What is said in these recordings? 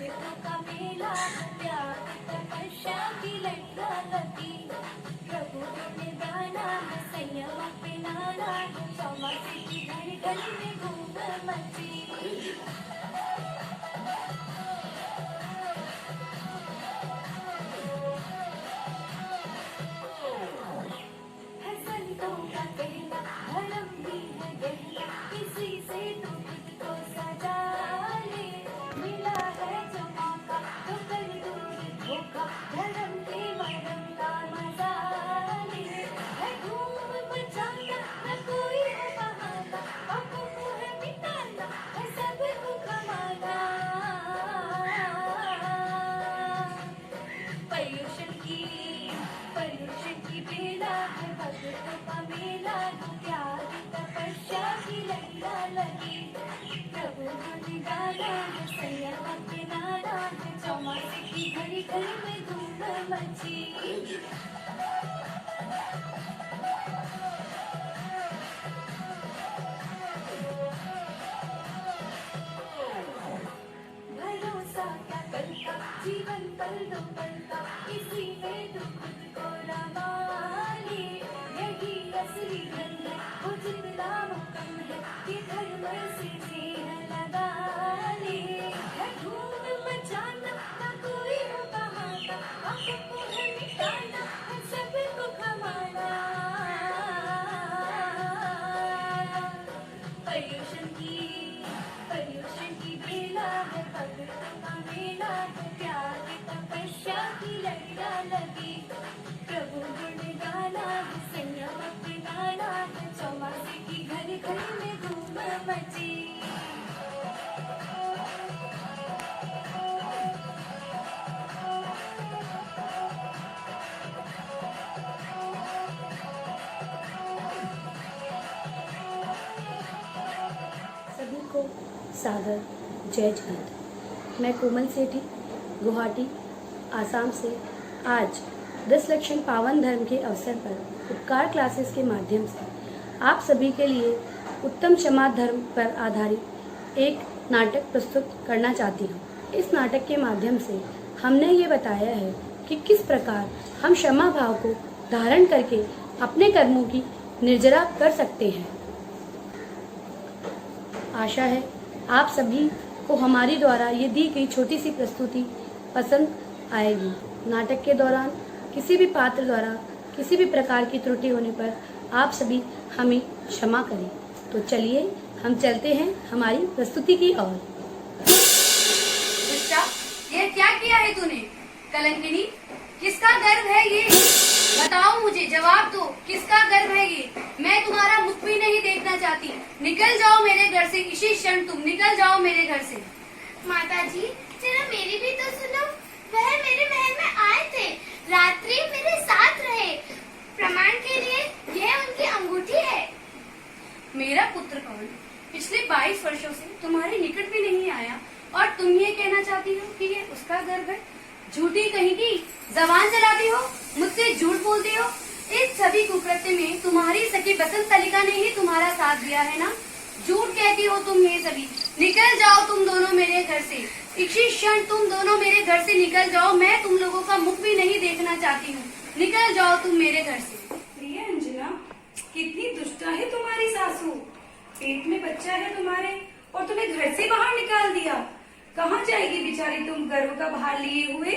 भक्तों का मेला, त्याग तपस्या की लड़का लगी। प्रभु ने गाना है संयम पे नाना, चौमासे की घर घर में धूम मची। है संतों का कहना धर्म भी है गहना, इसी से तू खुद को सजा ले। मिला है जो मौका तो कर दूर धोखा, धर्म के मरम का मजा ले। है धूम मचाना न कोई है बहाना, पापों को है मिटाना है सबको कमाना। पर्युषण की बेला है भक्तों का मेला, त्याग तपस्या की लैला लगी। प्रभु ने गाना है संयम पे नाना, चौमासे की घड़ी घड़ी में धूम मची। भरोसा क्या करता जीवन पल दो पल का, इसी में तू खुद को रमा ले। यही असली धन है वो जितना कम है, कि धर्म से जीना लगा ले। है धूम मचाना ना कोई हो बहाना, पापों को है मिटाना है सबको कमाना। पर्युषण की बेला है भक्तों का मेला, त्याग तपस्या की लैला लगी। प्रभु गुण गाना है संयम पे नाना, चौमासे की घर घर में धूम मची। सभी को सादर जय हिंद। मैं कोमल सेठी गुवाहाटी आसाम से आज 10 लक्षण पावन धर्म के अवसर पर उपकार क्लासेस के माध्यम से आप सभी के लिए उत्तम क्षमा धर्म पर आधारित एक नाटक प्रस्तुत करना चाहती हूँ। इस नाटक के माध्यम से हमने ये बताया है कि किस प्रकार हम क्षमा भाव को धारण करके अपने कर्मों की निर्जरा कर सकते हैं। आशा है आप सभी को हमारी द्वारा ये दी गई छोटी सी प्रस्तुति पसंद आएगी। नाटक के दौरान किसी भी पात्र द्वारा किसी भी प्रकार की त्रुटि होने पर आप सभी हमें क्षमा करें। तो चलिए हम चलते हैं हमारी प्रस्तुति की ओर। दुष्टा, ये क्या किया है तूने? कलंकिनी, किसका गर्व है ये? बताओ मुझे, जवाब दो, किसका गर्व है ये? मैं तुम्हारा मुख भी नहीं देखना चाहती। निकल जाओ मेरे घर से इसी क्षण, तुम निकल जाओ मेरे घर से। माता जी, जरा मेरी भी तो सुनो। वह मेरे महल में आए थे, रात्रि मेरे साथ रहे। प्रमाण के लिए यह उनकी अंगूठी है। मेरा पुत्र कौन पिछले 22 वर्षों से तुम्हारे निकट भी नहीं आया और तुम ये कहना चाहती हो कि ये उसका गर्व है? झूठी कहीं की जबान चलाती हो, मुझसे झूठ बोलती हो। इस सभी कुकृत्य में तुम्हारी सखी बसंत तलिका ने ही तुम्हारा साथ दिया है ना? झूठ कहती हो तुम ये सभी। निकल जाओ तुम दोनों मेरे घर से इसी क्षण, तुम दोनों मेरे घर से निकल जाओ। मैं तुम लोगों का मुख भी नहीं देखना चाहती हूँ। निकल जाओ तुम मेरे घर से। प्रिय अंजना, कितनी दुष्ट है तुम्हारी सासू। पेट में बच्चा है तुम्हारे और तुम्हें घर से बाहर निकाल दिया। कहाँ जाएगी बेचारी तुम गर्व का भार लिए हुए?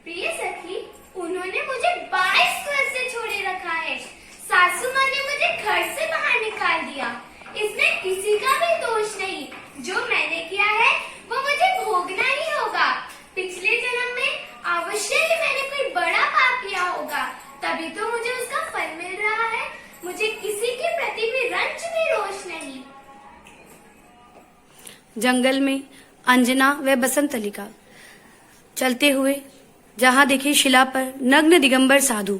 प्रिय सखी, उन्होंने मुझे 22 वर्ष से छोड़े रखा है। सासू माँ ने मुझे घर से बाहर निकाल दिया। इसमें किसी का भी दोष नहीं। जो मैंने किया है वो मुझे भोगना ही होगा। पिछले जन्म में अवश्य ही मैंने कोई बड़ा पाप किया होगा, तभी तो मुझे उसका फल मिल रहा है। मुझे किसी के प्रति भी रंज भी रोष नहीं। जंगल में अंजना व बसंत तलिका चलते हुए जहाँ देखी शिला पर नग्न दिगंबर साधु,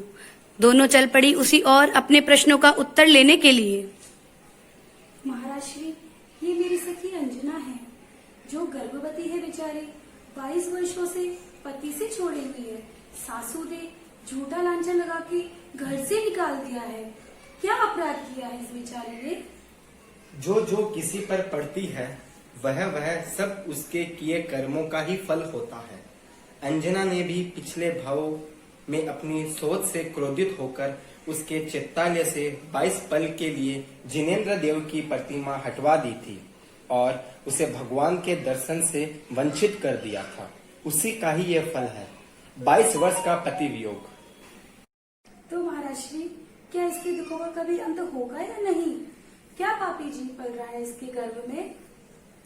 दोनों चल पड़ी उसी और अपने प्रश्नों का उत्तर लेने के लिए। महाराज श्री, ये मेरी सखी अंजना है, जो गर्भवती है बेचारी। 22 वर्षों से पति से छोड़ी हुई है। सासू ने झूठा लांछन लगा के घर से निकाल दिया है। क्या अपराध किया है इस बेचारी ने? जो किसी पर पड़ती है वह सब उसके किए कर्मों का ही फल होता है। अंजना ने भी पिछले भाव में अपनी सोच से क्रोधित होकर उसके चित्तालय से 22 पल के लिए जिनेंद्र देव की प्रतिमा हटवा दी थी और उसे भगवान के दर्शन से वंचित कर दिया था। उसी का ही यह फल है, 22 वर्ष का पति वियोग। तो महाराज श्री, क्या इसके दुखों का कभी अंत होगा या नहीं? क्या पापी जीव पल रहा है इसके गर्भ में?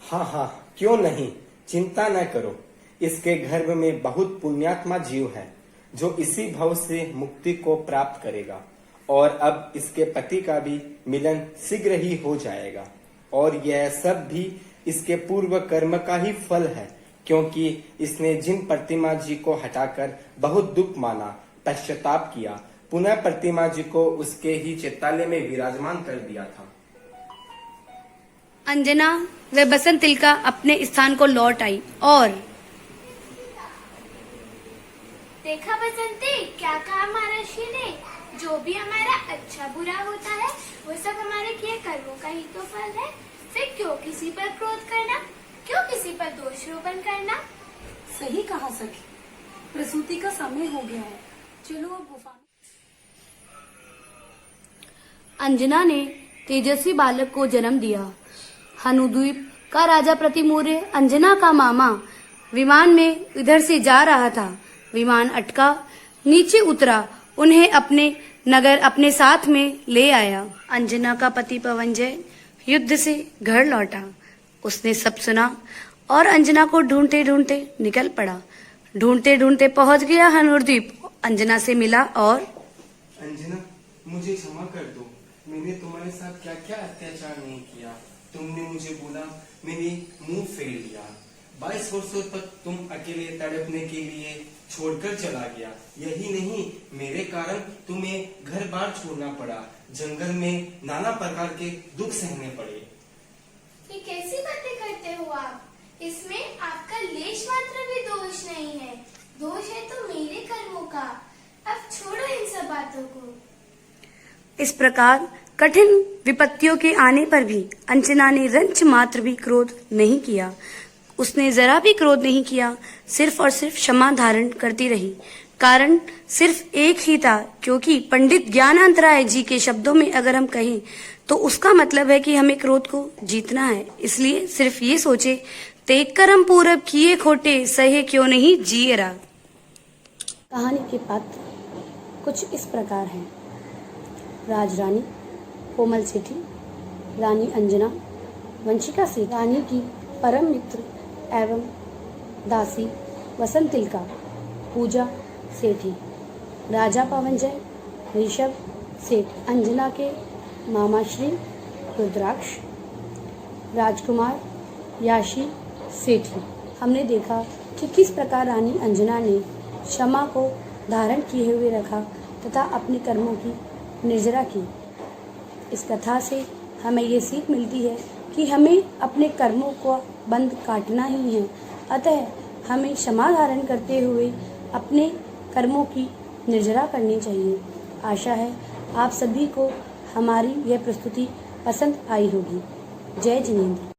हाँ, क्यों नहीं, चिंता न करो। इसके गर्भ में बहुत पुण्यात्मा जीव है जो इसी भव से मुक्ति को प्राप्त करेगा और अब इसके पति का भी मिलन शीघ्र ही हो जाएगा। और यह सब भी इसके पूर्व कर्म का ही फल है, क्योंकि इसने जिन प्रतिमा जी को हटाकर बहुत दुख माना, पश्चाताप किया, पुनः प्रतिमा जी को उसके ही चित्तालय में विराजमान कर दिया था। अंजना व बसंत तिलका अपने स्थान को लौट आई और देखा बसंती, क्या कहा महाराज ने? जो भी हमारा अच्छा बुरा होता है वो सब हमारे किए कर्मों का ही तो फल है। फिर क्यों किसी पर क्रोध करना, क्यों किसी पर दोषारोपण करना? सही कहा सखी, प्रसूति का समय हो गया है, चलो अब गुफा में। अंजना ने तेजस्वी बालक को जन्म दिया। हनुद्वीप का राजा प्रतिमूर्य अंजना का मामा विमान में इधर से जा रहा था। विमान अटका, नीचे उतरा, उन्हें अपने नगर अपने साथ में ले आया। अंजना का पति पवनजय युद्ध से घर लौटा। उसने सब सुना और अंजना को ढूंढते ढूंढते निकल पड़ा। ढूंढते ढूंढते पहुंच गया हनुद्वीप, अंजना से मिला और अंजना, मुझे क्षमा कर दो। मैंने तुम्हारे साथ क्या क्या अत्याचार नहीं किया। तुमने मुझे बोला, मैंने मुंह फेर लिया। 22 वर्षों तक तुम अकेले तड़पने के लिए छोड़कर चला गया। यही नहीं, मेरे कारण तुम्हें घर बार छोड़ना पड़ा, जंगल में नाना प्रकार के दुख सहने पड़े। ये कैसी बातें करते हो आप? इसमें आपका लेश मात्र भी दोष नहीं है। दोष है तो मेरे कर्मों का। अब छोड़ो इन सब बातों को। इस प्रकार कठिन विपत्तियों के आने पर भी अंजना ने रंच मात्र भी क्रोध नहीं किया। उसने जरा भी क्रोध नहीं किया, सिर्फ और सिर्फ क्षमा धारण करती रही। कारण सिर्फ एक ही था, क्योंकि पंडित ज्ञानांतराय जी के शब्दों में अगर हम कहें तो उसका मतलब है कि हमें क्रोध को जीतना है। इसलिए सिर्फ ये सोचे, तेग कर्म पूरब किए खोटे, सहे क्यों नहीं जिए रा। कहानी के पात्र कुछ इस प्रकार हैं। राजरानी कोमल सेठी, रानी अंजना, वंशिका सेठ, रानी की परम मित्र एवं दासी बसंत तिलका, पूजा सेठी, राजा पवनजय, ऋषभ सेठ, अंजना के मामाश्री रुद्राक्ष, राजकुमार याशी सेठी। हमने देखा कि किस प्रकार रानी अंजना ने क्षमा को धारण किए हुए रखा तथा अपने कर्मों की निर्जरा की। इस कथा से हमें ये सीख मिलती है कि हमें अपने कर्मों को बंद काटना ही है। अतः हमें क्षमा धारण करते हुए अपने कर्मों की निर्जरा करनी चाहिए। आशा है आप सभी को हमारी यह प्रस्तुति पसंद आई होगी। जय जिनेंद्र।